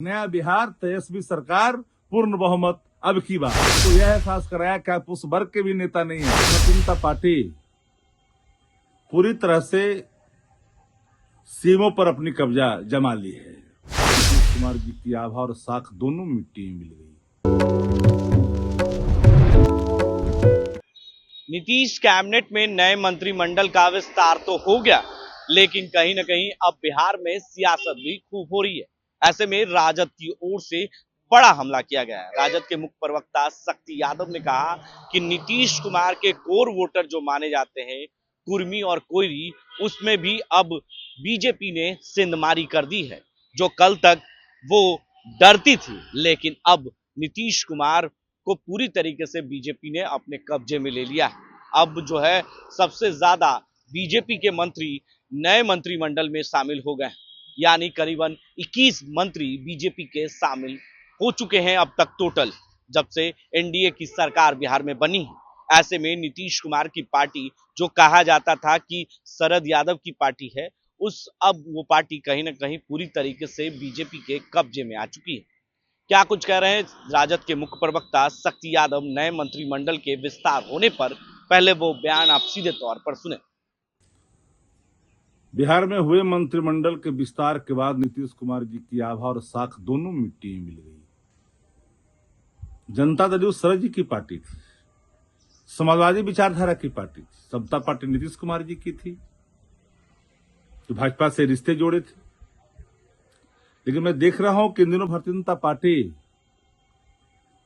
नया बिहार तेजस्वी सरकार पूर्ण बहुमत अब की बात तो यह एहसास कराया कि आप उस वर्ग के भी नेता नहीं है। भारतीय जनता पार्टी पूरी तरह से सीमों पर अपनी कब्जा जमा ली है। नीतीश कुमार जी की आभा और साख दोनों मिट्टी में मिल गई। नीतीश कैबिनेट में नए मंत्रिमंडल का विस्तार तो हो गया, लेकिन कहीं ना कहीं अब बिहार में सियासत भी खूब हो रही है। ऐसे में राजद की ओर से बड़ा हमला किया गया है। राजद के मुख्य प्रवक्ता शक्ति यादव ने कहा कि नीतीश कुमार के कोर वोटर जो माने जाते हैं कुर्मी और कोयरी, उसमें भी अब बीजेपी ने सिंधमारी कर दी है। जो कल तक वो डरती थी, लेकिन अब नीतीश कुमार को पूरी तरीके से बीजेपी ने अपने कब्जे में ले लिया है। अब जो है सबसे ज्यादा बीजेपी के मंत्री नए मंत्रिमंडल में शामिल हो गए, यानी करीबन 21 मंत्री बीजेपी के शामिल हो चुके हैं अब तक टोटल, जब से एनडीए की सरकार बिहार में बनी है। ऐसे में नीतीश कुमार की पार्टी, जो कहा जाता था कि शरद यादव की पार्टी है, अब वो पार्टी कहीं ना कहीं पूरी तरीके से बीजेपी के कब्जे में आ चुकी है। क्या कुछ कह रहे हैं राजद के मुख्य प्रवक्ता शक्ति यादव नए मंत्रिमंडल के विस्तार होने पर? पहले वो बयान आप सीधे तौर पर सुने। बिहार में हुए मंत्रिमंडल के विस्तार के बाद नीतीश कुमार जी की आभा और साख दोनों मिट्टी में मिल गई। जनता दल शरद जी की पार्टी थी, समाजवादी विचारधारा की पार्टी थी, समता पार्टी नीतीश कुमार जी की थी, जो भाजपा से रिश्ते जोड़े थे। लेकिन मैं देख रहा हूं कि इन दिनों भारतीय जनता पार्टी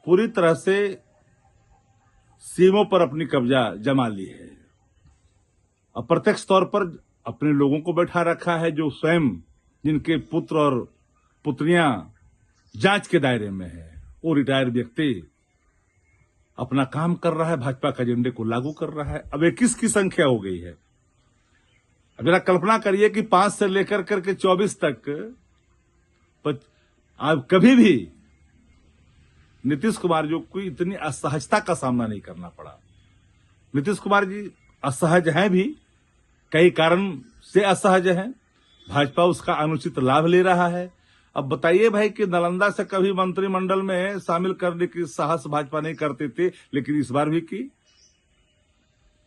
पूरी तरह से सीमों पर अपनी कब्जा जमा ली है। अप्रत्यक्ष तौर पर अपने लोगों को बैठा रखा है, जो स्वयं जिनके पुत्र और पुत्रियां जांच के दायरे में है। वो रिटायर्ड व्यक्ति अपना काम कर रहा है, भाजपा के एजेंडे को लागू कर रहा है। अब 21 की संख्या हो गई है। अब जरा कल्पना करिए कि 5 से लेकर करके 24 तक अब कभी भी नीतीश कुमार जी को इतनी असहजता का सामना नहीं करना पड़ा। नीतीश कुमार जी असहज हैं भी, कई कारण से असहज हैं। भाजपा उसका अनुचित लाभ ले रहा है। अब बताइए भाई कि नालंदा से कभी मंत्रिमंडल में शामिल करने की साहस भाजपा नहीं करते थे, लेकिन इस बार भी की।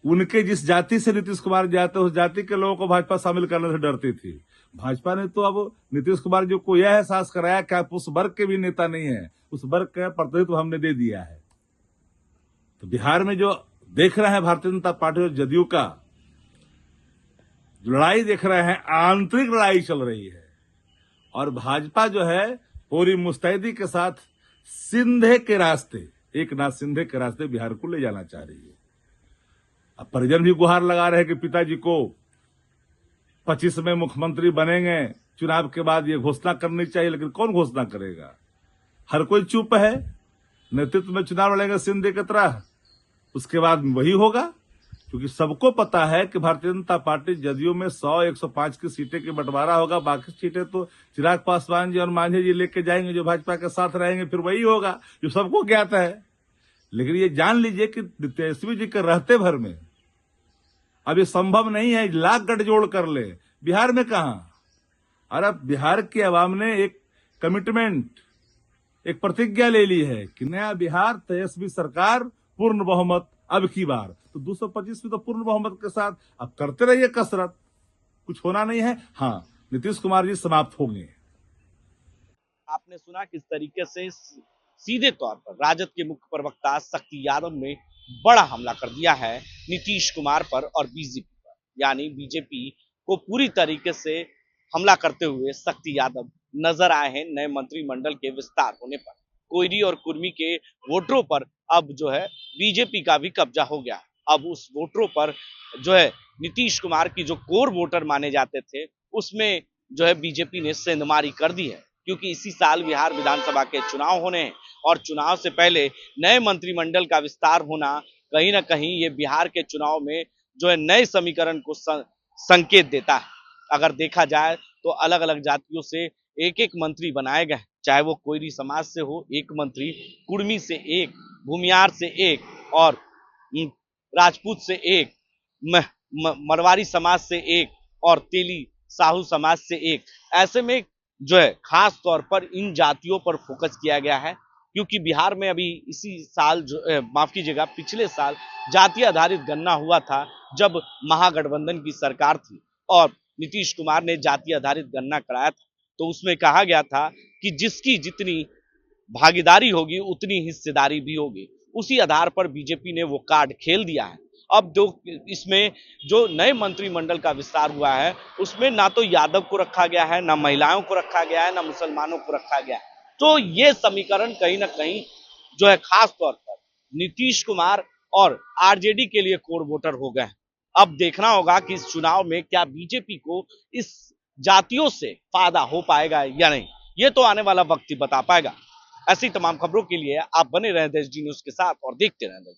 उनके जिस जाति से नीतीश कुमार जाते, उस जाति के लोगों को भाजपा शामिल करने से डरती थी। भाजपा ने तो अब नीतीश कुमार जी को यह एहसास कराया कि आप उस वर्ग के भी नेता नहीं है, उस वर्ग का प्रतिनिधित्व हमने दे दिया है। तो बिहार में जो देख रहे हैं भारतीय जनता पार्टी और जदयू का लड़ाई देख रहे हैं, आंतरिक लड़ाई चल रही है। और भाजपा जो है पूरी मुस्तैदी के साथ सिंधे के रास्ते, एकनाथ सिंधे के रास्ते बिहार को ले जाना चाह रही है। अब परिजन भी गुहार लगा रहे हैं कि पिताजी को 25 में मुख्यमंत्री बनेंगे, चुनाव के बाद ये घोषणा करनी चाहिए। लेकिन कौन घोषणा करेगा? हर कोई चुप है। नेतृत्व में चुनाव लड़ेंगे सिंधे की तरह, उसके बाद वही होगा। क्योंकि सबको पता है कि भारतीय जनता पार्टी जदयू में 100-105 की सीटें के बंटवारा होगा। बाकी सीटें तो चिराग पासवान जी और मांझी जी लेके जाएंगे, जो भाजपा के साथ रहेंगे। फिर वही होगा जो सबको ज्ञात है। लेकिन ये जान लीजिए कि तेजस्वी जी के रहते भर में अब ये संभव नहीं है। लाख गठजोड़ कर ले, बिहार में कहां। और अब बिहार की आवाम ने एक कमिटमेंट, एक प्रतिज्ञा ले ली है कि नया बिहार तेजस्वी सरकार पूर्ण बहुमत अब की बार। तो 225 में तो पूर्ण बहुमत के साथ अब करते रहिए कसरत, कुछ होना नहीं है। हाँ, नीतीश कुमार जी समाप्त होंगे। आपने सुना किस तरीके से सीधे तौर पर राजद के मुख्य प्रवक्ता शक्ति यादव ने बड़ा हमला कर दिया है नीतीश कुमार पर और बीजेपी पर। यानी बीजेपी को पूरी तरीके से हमला करते हुए शक्ति यादव नजर आए हैं नए मंत्रिमंडल के विस्तार होने पर। कोयरी और कुर्मी के वोटरों पर अब जो है बीजेपी का भी कब्जा हो गया। अब उस वोटरों पर जो है नीतीश कुमार की जो कोर वोटर माने जाते थे, उसमें जो है बीजेपी ने सेंधमारी कर दी है। क्योंकि इसी साल बिहार विधानसभा के चुनाव होने हैं और चुनाव से पहले नए मंत्रिमंडल का विस्तार होना कहीं ना कहीं ये बिहार के चुनाव में जो है नए समीकरण को संकेत देता है। अगर देखा जाए तो अलग अलग जातियों से एक एक मंत्री बनाए गए, चाहे वो कोयरी समाज से हो एक मंत्री, कुर्मी से एक, भूमियार से एक और राजपूत से एक, मरवाड़ी समाज से एक और तेली साहू समाज से एक। ऐसे में जो है खास तौर पर इन जातियों पर फोकस किया गया है, क्योंकि बिहार में अभी इसी साल माफ कीजिएगा, पिछले साल जाति आधारित गणना हुआ था, जब महागठबंधन की सरकार थी और नीतीश कुमार ने जाति आधारित गणना कराया था। तो उसमें कहा गया था कि जिसकी जितनी भागीदारी होगी उतनी हिस्सेदारी भी होगी। उसी आधार पर बीजेपी ने वो कार्ड खेल दिया है। अब जो इसमें जो नए मंत्रिमंडल का विस्तार हुआ है, उसमें ना तो यादव को रखा गया है, ना महिलाओं को रखा गया है, ना मुसलमानों को रखा गया है। तो ये समीकरण कहीं ना कहीं जो है खास तौर पर नीतीश कुमार और आरजेडी के लिए कोर वोटर हो गए हैं। अब देखना होगा कि इस चुनाव में क्या बीजेपी को इस जातियों से फायदा हो पाएगा या नहीं, ये तो आने वाला वक्त ही बता पाएगा। ऐसी तमाम खबरों के लिए आप बने रहें देश जी न्यूज के साथ और देखते रहें।